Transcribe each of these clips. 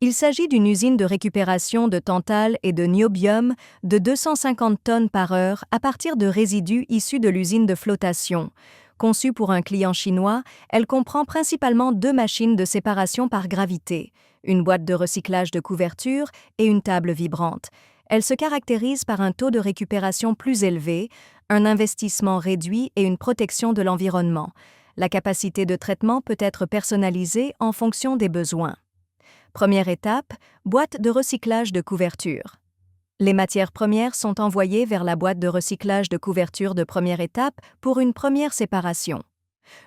Il s'agit d'une usine de récupération de tantale et de niobium de 250 tonnes par heure à partir de résidus issus de l'usine de flotation. Conçue pour un client chinois, elle comprend principalement 2 machines de séparation par gravité, une boîte de recyclage de couverture et une table vibrante. Elle se caractérise par un taux de récupération plus élevé, un investissement réduit et une protection de l'environnement. La capacité de traitement peut être personnalisée en fonction des besoins. Première étape, boîte de recyclage de couverture. Les matières premières sont envoyées vers la boîte de recyclage de couverture de première étape pour une première séparation.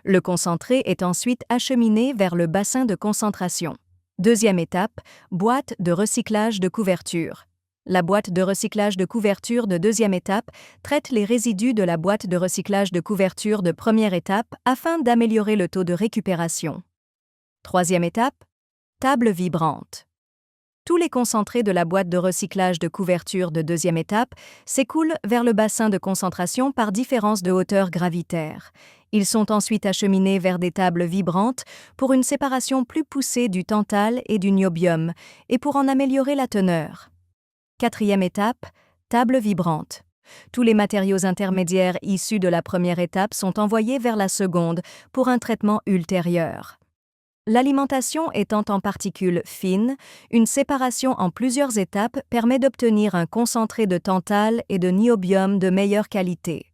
Le concentré est ensuite acheminé vers le bassin de concentration. Deuxième étape, boîte de recyclage de couverture. La boîte de recyclage de couverture de deuxième étape traite les résidus de la boîte de recyclage de couverture de première étape afin d'améliorer le taux de récupération. Troisième étape, table vibrante. Tous les concentrés de la boîte de recyclage de couverture de deuxième étape s'écoulent vers le bassin de concentration par différence de hauteur gravitaire. Ils sont ensuite acheminés vers des tables vibrantes pour une séparation plus poussée du tantale et du niobium et pour en améliorer la teneur. Quatrième étape, table vibrante. Tous les matériaux intermédiaires issus de la première étape sont envoyés vers la seconde pour un traitement ultérieur. L'alimentation étant en particules fines, une séparation en plusieurs étapes permet d'obtenir un concentré de tantale et de niobium de meilleure qualité.